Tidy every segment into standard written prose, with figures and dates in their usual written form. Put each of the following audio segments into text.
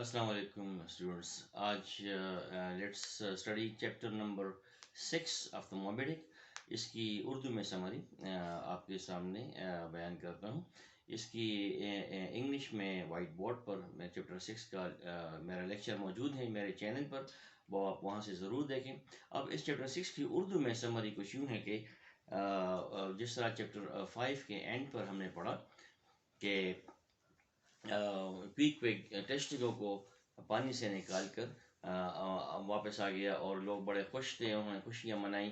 السلام علیکم اسٹوڈنٹس. آج let's study chapter number 6 of the Moby Dick. اس کی اردو میں سمری آپ کے سامنے بیان کرتا ہوں. اس کی انگلش میں وائٹ بورڈ پر میں چیپٹر 6 کا میرا لیکچر موجود ہے میرے چینل پر، وہ آپ وہاں سے ضرور دیکھیں. اب اس چیپٹر 6 کی اردو میں سمری کچھ یوں ہے کہ جس طرح چیپٹر 5 کے اینڈ پر ہم نے پڑھا کہ کوئک ٹیسٹنگوں کو پانی سے نکال کر واپس آ گیا اور لوگ بڑے خوش تھے، انہوں نے خوشیاں منائیں.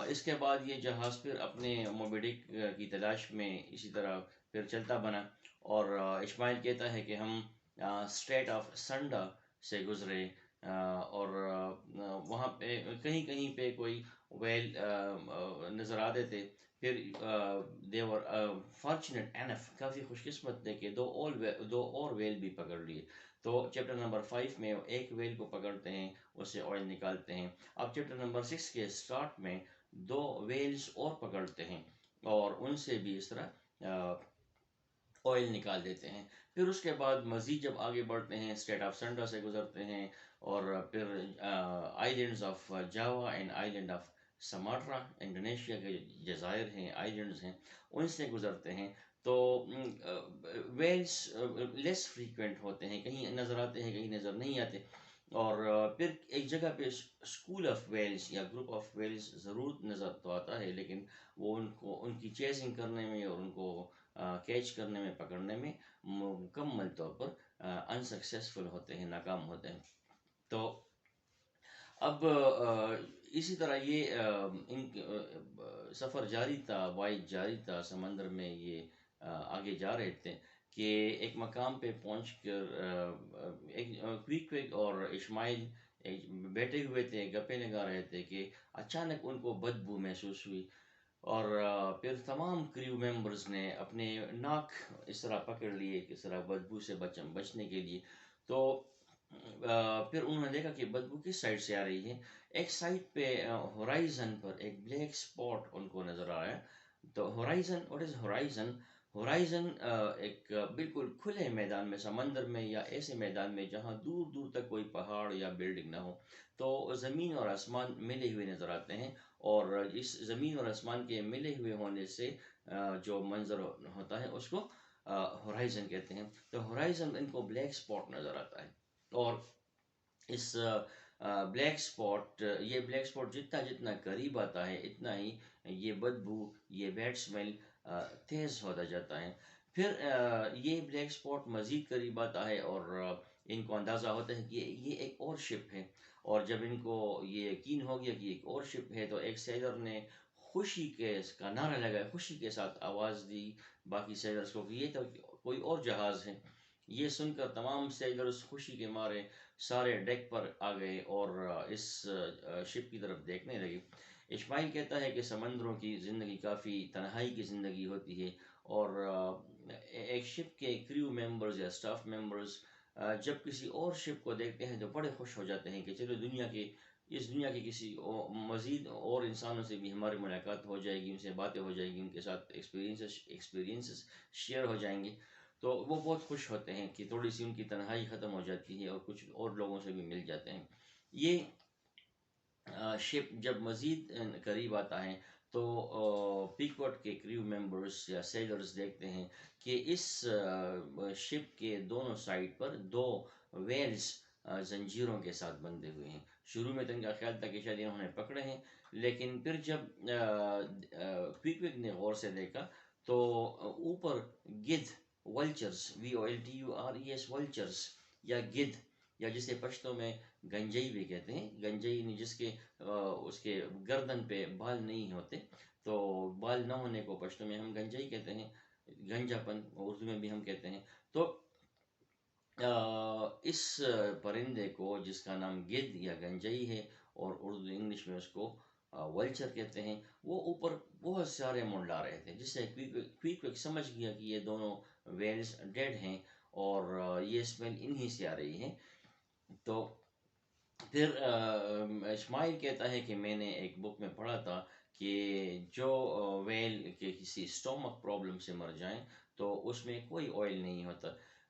اس کے بعد یہ جہاز پھر اپنے موبیڈک کی تلاش میں اسی طرح پھر چلتا بنا، اور اسماعیل کہتا ہے کہ ہم اسٹریٹ آف سنڈا سے گزرے، اور وہاں پہ کہیں کہیں پہ کوئی ویل نظر آتے تھے. پھر دیور فارچونیٹ اینف، کافی خوش قسمت تھے کہ دو اور ویل بھی پکڑ لیے. تو چیپٹر نمبر 5 میں ایک ویل کو پکڑتے ہیں، اس سے آئل نکالتے ہیں. اب چیپٹر نمبر 6 کے سٹارٹ میں 2 ویلز اور پکڑتے ہیں اور ان سے بھی اس طرح آئل نکال دیتے ہیں. پھر اس کے بعد مزید جب آگے بڑھتے ہیں، اسٹیٹ آف سنڈا سے گزرتے ہیں، اور پھر islands of Java and island of Sumatra, Indonesia کے جزائر ہیں، آئیلینڈز ہیں، ان سے گزرتے ہیں. تو ویلز لیس فریکوینٹ ہوتے ہیں، کہیں نظر آتے ہیں کہیں نظر نہیں آتے. اور پھر ایک جگہ پہ اسکول آف ویلز یا گروپ آف ویلز ضرور نظر تو آتا ہے، لیکن وہ ان کی چیزنگ کرنے میں اور ان کو کیچ کرنے میں، پکڑنے میں مکمل طور پر انسکسیسفل ہوتے ہیں، ناکام ہوتے ہیں. تو اب اسی طرح یہ سفر جاری تھا، وائد جاری تھا، سمندر میں یہ آگے جا رہے تھے کہ ایک مقام پہ پہنچ کر کوئک اور اسماعیل بیٹھے ہوئے تھے، گپے لگا رہے تھے کہ اچانک ان کو بدبو محسوس ہوئی. اور پھر تمام کریو ممبرز نے اپنے ناک اس طرح پکڑ لیے کہ اس طرح بدبو سے بچنے کے لیے. تو پھر انہوں نے دیکھا کہ بدبو کس سائڈ سے آ رہی ہے. ایک سائڈ پہ ہورائزن پر ایک بلیک اسپاٹ ان کو نظر آیا. تو horizon, what is horizon? Horizon ایک بالکل کھلے میدان میں، سمندر میں یا ایسے میدان میں جہاں دور دور تک کوئی پہاڑ یا بلڈنگ نہ ہو، تو زمین اور آسمان ملے ہوئے نظر آتے ہیں. اور اس زمین اور آسمان کے ملے ہوئے ہونے سے جو منظر ہوتا ہے اس کو ہورائزن کہتے ہیں. تو ہورائزن ان کو بلیک اسپاٹ نظر آتا ہے، اور اس بلیک اسپاٹ، یہ بلیک اسپاٹ جتنا جتنا قریب آتا ہے اتنا ہی یہ بدبو، یہ بیڈ اسمیل تیز ہوتا جاتا ہے. پھر یہ بلیک اسپاٹ مزید قریب آتا ہے اور ان کو اندازہ ہوتا ہے کہ یہ ایک اور شپ ہے. اور جب ان کو یہ یقین ہو گیا کہ ایک اور شپ ہے، تو ایک سیلر نے خوشی کے اس کا نعرہ لگایا، خوشی کے ساتھ آواز دی باقی سیلرز کو کہ یہ تو کوئی اور جہاز ہے. یہ سن کر تمام سیلرز خوشی کے مارے سارے ڈیک پر آ گئے اور اس شپ کی طرف دیکھنے لگے. اسماعیل کہتا ہے کہ سمندروں کی زندگی کافی تنہائی کی زندگی ہوتی ہے، اور ایک شپ کے کریو ممبرز یا سٹاف ممبرز جب کسی اور شپ کو دیکھتے ہیں تو بڑے خوش ہو جاتے ہیں کہ چلو اس دنیا کے کسی مزید اور انسانوں سے بھی ہماری ملاقات ہو جائے گی، ان سے باتیں ہو جائے گی، ان کے ساتھ ایکسپیرینسز شیئر ہو جائیں گے. تو وہ بہت خوش ہوتے ہیں کہ تھوڑی سی ان کی تنہائی ختم ہو جاتی ہے اور کچھ اور لوگوں سے بھی مل جاتے ہیں. یہ شپ جب مزید قریب آتا ہے تو پیکوٹ کے کریو ممبرز یا سیلرز دیکھتے ہیں کہ اس شپ کے دونوں سائڈ پر 2 ویلز زنجیروں کے ساتھ بندھے ہوئے ہیں. شروع میں تو ان کا خیال تھا کہ شاید انہوں نے پکڑے ہیں، لیکن پھر جب کوئک نے غور سے دیکھا تو اوپر گدھ، ولچرز، VOLTURES، ولچرز یا گدھ، یا جسے پشتوں میں گنجئی بھی کہتے ہیں. گنجئی جس کے اس کے گردن پہ بال نہیں ہوتے، تو بال نہ ہونے کو پشتوں میں ہم گنجئی کہتے ہیں، گنجا پن اردو میں بھی ہم کہتے ہیں. تو اس پرندے کو جس کا نام گدھ یا گنجئی ہے اور اردو انگلش میں اس کو ولچر کہتے ہیں، وہ اوپر بہت سارے منڈلا رہے تھے، جس سے کوئک سمجھ گیا کہ یہ دونوں ویلز ڈیڈ ہیں اور یہ اسمیل انہی سے آ رہی ہے. تو پھر اسماعیل کہتا ہے کہ میں نے ایک بک میں پڑھا تھا کہ جو ویل کے کسی اسٹومک پرابلم سے مر جائیں تو اس میں کوئی آئل نہیں ہوتا.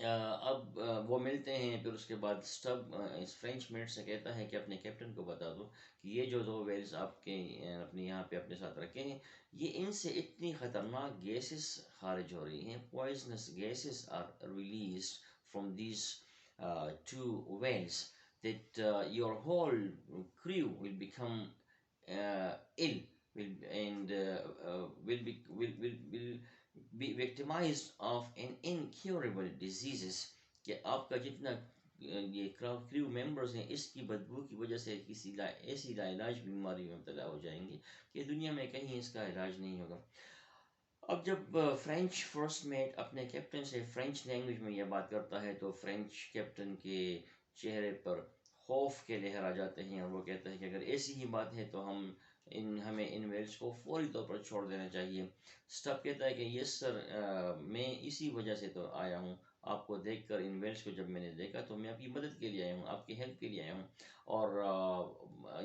اب وہ ملتے ہیں، پھر اس کے بعد سٹب اس فرینچ منٹ سے کہتا ہے کہ اپنے کیپٹن کو بتا دو کہ یہ جو دو ویلز آپ کے اپنے یہاں پہ اپنے ساتھ رکھے ہیں، یہ ان سے اتنی خطرناک گیسز خارج ہو رہی ہیں، poisonous gases are released from these two wells that your whole crew will become ill, will be victimized of an incurable diseases، کہ آپ کا جتنا یہ کریو ممبرز ہیں اس کی بدبو کی وجہ سے کسی ایسی لاعلاج بیماری میں مبتلا ہو جائیں گے کہ دنیا میں کہیں اس کا علاج نہیں ہوگا۔ اب جب فرینچ فرسٹ میٹ اپنے کیپٹن سے فرینچ لینگویج میں یہ بات کرتا ہے تو فرینچ کیپٹن کے چہرے پر خوف کے لہر آ جاتے ہیں، اور وہ کہتا ہے کہ اگر ایسی ہی بات ہے تو ہمیں ان ویلز کو فوری طور پر چھوڑ دینا چاہیے۔ سٹب کہتا ہے کہ یس سر، میں اسی وجہ سے تو آیا ہوں، آپ کو دیکھ کر ان ویلز کو جب میں نے دیکھا تو میں آپ کی مدد کے لیے آیا ہوں، آپ کی ہیلپ کے لیے آیا ہوں، اور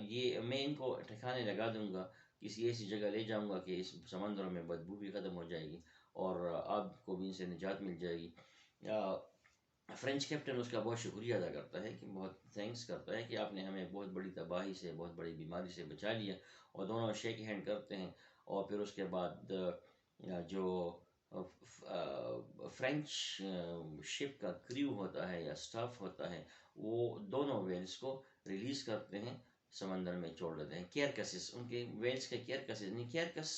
یہ میں ان کو ٹھکانے لگا دوں گا، کسی ایسی جگہ لے جاؤں گا کہ اس سمندر میں بدبو بھی ختم ہو جائے گی اور آپ کو بھی ان سے نجات مل جائے گی۔ فرینچ کیپٹن اس کا بہت شکریہ ادا کرتا ہے، کہ بہت تھینکس کرتا ہے کہ آپ نے ہمیں بہت بڑی تباہی سے، بہت بڑی بیماری سے بچا لیا، اور دونوں شیک ہینڈ کرتے ہیں، اور پھر اس کے بعد جو فرینچ شپ کا کریو ہوتا ہے یا سٹاف ہوتا ہے وہ دونوں ویلز کو ریلیز کرتے ہیں، سمندر میں چھوڑ دیتے ہیں۔ کیئرکسز، ان کے ویلز کے کیئرکسز، نہیں کیئرکس،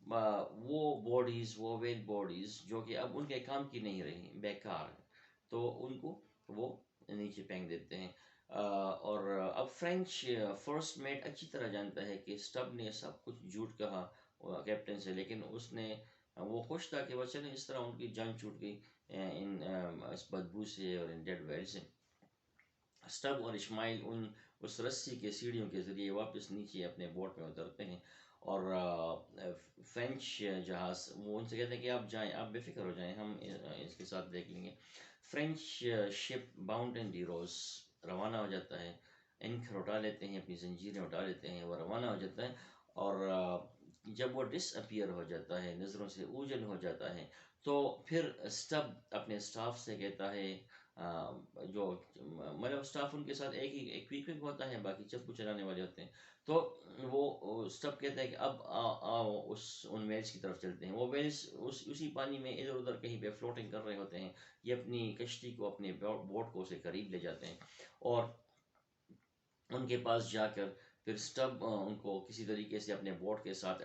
وہ باڈیز، وہ ویل باڈیز جو کہ اب ان کے کام کی نہیں رہی، بیکار، تو ان کو وہ نیچے پھینک دیتے ہیں۔ اور اب فرینچ فرسٹ میٹ اچھی طرح جانتا ہے کہ سٹب نے سب کچھ جھوٹ کہا کیپٹن سے، لیکن وہ خوش تھا کہ وہ چلیں اس طرح ان کی جان چھوٹ گئی اس بدبو سے اور ان ڈیڈ ویل سے۔ سٹب اور اشمائل اس رسی کے سیڑھیوں کے ذریعے واپس نیچے اپنے بوٹ میں اترتے ہیں، اور فرینچ جہاز وہ ان سے کہتے ہیں کہ آپ جائیں، آپ بے فکر ہو جائیں، ہم اس کے ساتھ دیکھ لیں گے۔ فرینچ شپ باؤنٹن ڈی روز روانہ ہو جاتا ہے، اینکر اٹھا لیتے ہیں، اپنی زنجیریں اٹھا لیتے ہیں، وہ روانہ ہو جاتا ہے، اور جب وہ ڈس اپیئر ہو جاتا ہے، نظروں سے اوجھل ہو جاتا ہے، تو پھر سٹب اپنے سٹاف سے کہتا ہے، جو مطلب سٹاف ان کے ساتھ ایک ہی ایک ہوتا ہے، باقی چپو چلانے والے ہوتے ہیں، تو وہ سٹب کہتا ہے کہ اب آؤ ان ویلز کی طرف چلتے ہیں۔ وہ ویلز اسی پانی میں ادھر ادھر کہیں پہ فلوٹنگ کر رہے ہوتے ہیں، یہ اپنی کشتی کو، اپنے بوٹ کو اسے قریب لے جاتے ہیں، اور ان کے پاس جا کر پھر سٹب ان کو کسی طریقے سے اپنے بوٹ کے ساتھ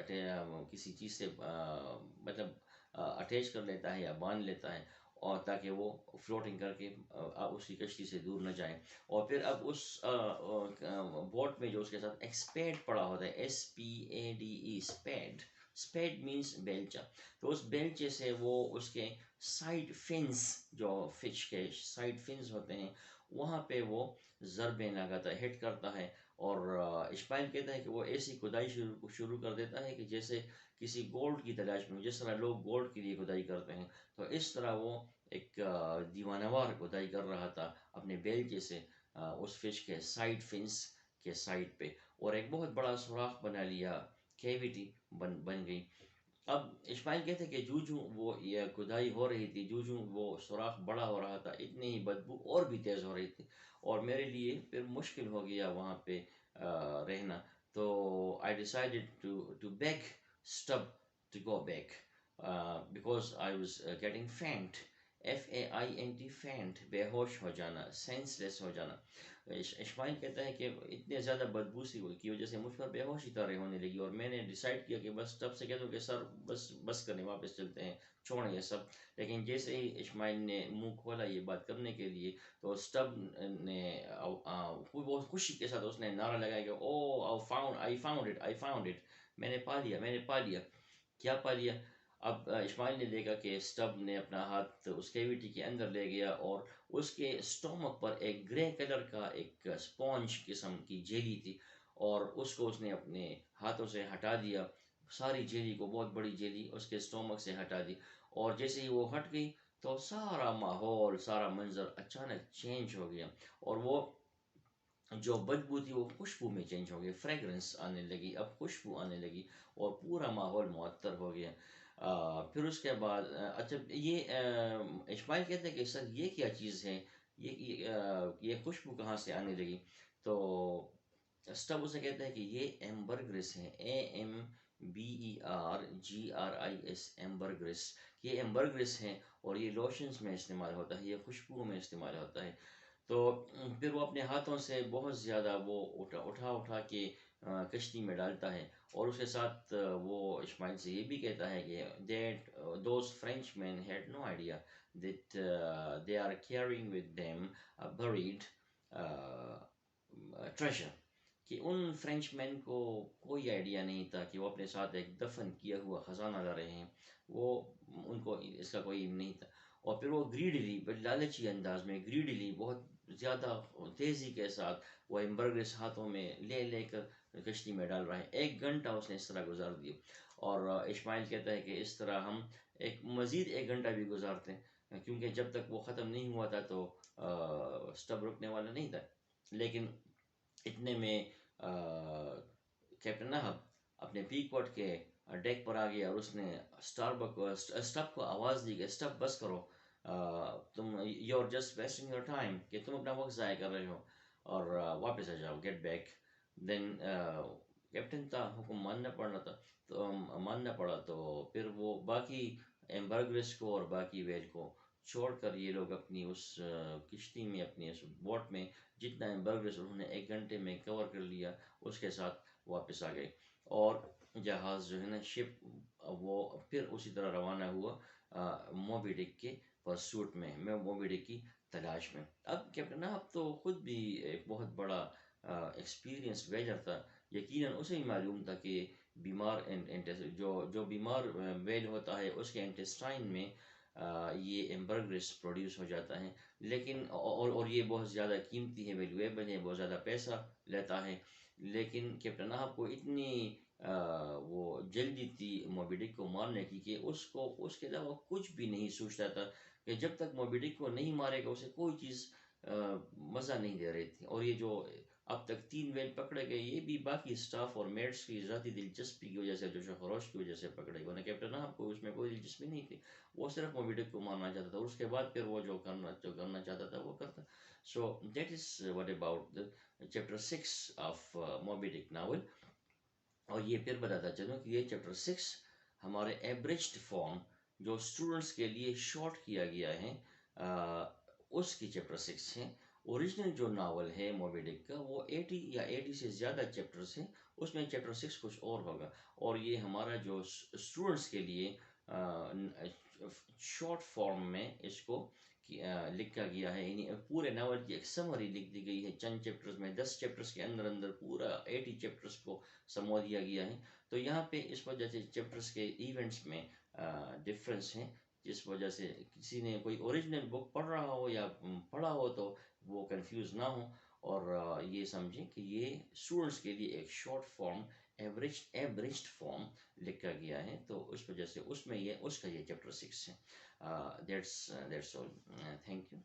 کسی چیز سے مطلب اٹیچ کر لیتا ہے یا باندھ لیتا ہے، اور تاکہ وہ فلوٹنگ کر کے اس کی کشتی سے دور نہ جائیں، اور پھر اب اس بوٹ میں جو اس کے ساتھ ایکسپیڈ پڑا ہوتا ہے، SPADE، اسپیڈ، اسپیڈ مینس بیلچا، تو اس بیلچے سے وہ اس کے سائڈ فنس، جو فش کے سائڈ فنس ہوتے ہیں وہاں پہ وہ ضربیں لگاتا ہے، ہٹ کرتا ہے، اور اشمائل کہتا ہے کہ وہ ایسی کھدائی شروع کر دیتا ہے کہ جیسے کسی گولڈ کی تلاش میں، جس طرح لوگ گولڈ کے لیے کھدائی کرتے ہیں، تو اس طرح وہ ایک دیوانہ وار کھدائی کر رہا تھا اپنے بیلچے سے اس فش کے سائڈ فنس کے سائڈ پہ، اور ایک بہت بڑا سوراخ بنا لیا، کیویٹی بن گئی۔ اب اسماعیل کہتے کہ وہ یہ کھدائی ہو رہی تھی، وہ سوراخ بڑا ہو رہا تھا، اتنی ہی بدبو اور بھی تیز ہو رہی تھی، اور میرے لیے پھر مشکل ہو گیا وہاں پہ رہنا، تو I decided to beg Stubb to go back because I was getting faint، FAINT، faint, بے ہوش ہو جانا، سینس لیس ہو جانا۔ اشمائل کہتا ہے کہ اتنے زیادہ بدبو سی کی وجہ سے مجھ پر بے ہوشی طرح ہونے لگی، اور میں نے ڈیسائیڈ کیا کہ بس تب سے کہہ دوں کہ سر بس کریں، واپس چلتے ہیں، چھوڑیں یہ سب، لیکن جیسے ہی اشمائل نے منہ کھولا یہ بات کرنے کے لیے، تو سٹب نے بہت خوشی کے ساتھ اس نے نعرہ لگایا کہ او آئی فاؤنڈ اٹ، میں نے پا لیا، میں نے پا لیا۔ کیا پا لیا؟ اب اسماعیل نے دیکھا کہ سٹب نے اپنا ہاتھ اس کیویٹی کے اندر لے گیا، اور اس کے اسٹومک پر ایک گرے کلر کا ایک اسپونج قسم کی جیلی تھی، اور اس کو اس نے اپنے ہاتھوں سے ہٹا دیا، ساری جیلی کو، بہت بڑی جیلی اس کے اسٹومک سے ہٹا دی، اور جیسے ہی وہ ہٹ گئی تو سارا ماحول، سارا منظر اچانک چینج ہو گیا، اور وہ جو بدبو تھی وہ خوشبو میں چینج ہو گئی، فریگرنس آنے لگی، اب خوشبو آنے لگی، اور پورا ماحول معطر ہو گیا۔ پھر اس کے بعد اچھا یہ اسماعیل کہتے ہیں کہ سر یہ کیا چیز ہے، یہ خوشبو کہاں سے آنے لگی؟ تو اسٹب اسے کہتا ہے کہ یہ ایمبرگریس ہے، AMBERGRIS، ایمبرگریس، یہ ایمبرگریس ہیں اور یہ لوشنز میں استعمال ہوتا ہے، یہ خوشبو میں استعمال ہوتا ہے۔ تو پھر وہ اپنے ہاتھوں سے بہت زیادہ وہ اٹھا کے کشتی میں ڈالتا ہے، اور اس کے ساتھ وہ اسماعیل سے یہ بھی کہتا ہے کہ those Frenchmen had no idea that they are carrying with them a buried treasure، کہ ان فرینچ مین کو کوئی آئیڈیا نہیں تھا کہ وہ اپنے ساتھ ایک دفن کیا ہوا خزانہ لا رہے ہیں، وہ ان کو اس کا کوئی علم نہیں تھا۔ اور پھر وہ گریڈلی، لالچی انداز میں، گریڈلی بہت زیادہ تیزی کے ساتھ وہ ایمبرگریس ہاتھوں میں لے لے کر کشتی میں ڈال رہا ہے۔ 1 گھنٹہ اس نے اس طرح گزار دیا، اور اسماعیل کہتا ہے کہ اس طرح ہم مزید 1 گھنٹہ بھی گزارتے ہیں، کیونکہ جب تک وہ ختم نہیں ہوا تھا تو سٹب رکنے والا نہیں تھا۔ لیکن اتنے میں کیپٹن نہب اپنے پیک وٹ کے ڈیک پر آ گیا، اور اس نے اسٹب کو آواز دی کہ اسٹب بس کرو، تم you are just wasting your time, کہ تم اپنا وقت ضائع کر رہے ہو، اور واپس آ جاؤ، گیٹ بیک۔ دین کیپٹن کا حکم ماننا پڑا، تو پھر وہ باقی ایمبرگریس کو اور باقی ویل کو چھوڑ کر یہ لوگ اپنی اس کشتی میں، اپنی اس بوٹ میں جتنا ایمبرگریس انہوں نے 1 گھنٹے میں کور کر لیا، اس کے ساتھ واپس آ گئے، اور جہاز جو ہے نا، شپ، وہ پھر اسی طرح روانہ ہوا موبی ڈک کے پرسوٹ میں موبی ڈک کی تلاش میں۔ اب کیپٹن اب تو خود بھی ایک بہت بڑا ایکسپیرئنس ویجر تھا، یقیناً اسے ہی معلوم تھا کہ بیمار جو بیمار ویل ہوتا ہے اس کے انٹسٹائن میں یہ ایمبرگریس پروڈیوس ہو جاتا ہے، لیکن اور یہ بہت زیادہ قیمتی ہے، ویلیویبل ہے، بہت زیادہ پیسہ لیتا ہے، لیکن کیپٹن احب کو اتنی وہ جلدی تھی موبی ڈک کو مارنے کی کہ اس کے علاوہ کچھ بھی نہیں سوچتا تھا، کہ جب تک موبی ڈک کو نہیں مارے گا اسے کوئی چیز مزہ نہیں دے رہی تھی۔ اور یہ جو اب تک 3 ویل پکڑے گئے، یہ بھی باقی اسٹاف اور میٹس کی ذاتی دلچسپی کی وجہ سے، جو خروش کی وجہ سے پکڑے گئے، ورنہ کیپٹن احب کو اس میں کوئی دلچسپی نہیں تھی، وہ صرف موبی ڈک کو مارنا چاہتا تھا، اور اس کے بعد پھر وہ جو کرنا چاہتا تھا وہ کرتا۔ So that is what about chapter 6 of Moby Dick novel. اور یہ پھر بتاتا چلوں کہ یہ چیپٹر 6 ہمارے ایبریجڈ فارم جو اسٹوڈنٹس کے لیے شارٹ کیا گیا ہے، اس کی چیپٹر 6 ہے۔ اوریجنل جو ناول ہے موبی ڈک کا، وہ 80 سے زیادہ چیپٹرس ہیں، اس میں چیپٹر 6 کچھ اور ہوگا، اور یہ ہمارا جو اسٹوڈنٹس کے لیے شارٹ فارم میں اس کو لکھا گیا ہے، یعنی پورے ناول کی ایک سمری لکھ دی گئی ہے چند چیپٹرز میں، 10 چیپٹرز کے اندر پورا 80 چیپٹرز کو سمو دیا گیا ہے۔ تو یہاں پہ اس وجہ سے چیپٹرز کے ایونٹس میں ڈفرینس ہیں، جس وجہ سے کسی نے کوئی اوریجنل بک پڑھ رہا ہو یا پڑھا ہو تو وہ کنفیوز نہ ہو، اور یہ سمجھیں کہ یہ اسٹوڈنٹس کے لیے ایک شارٹ فارم، ایبریجڈ فارم لکھا گیا ہے، تو اس وجہ سے اس کا یہ چیپٹر 6 ہے۔ That's all, thank you.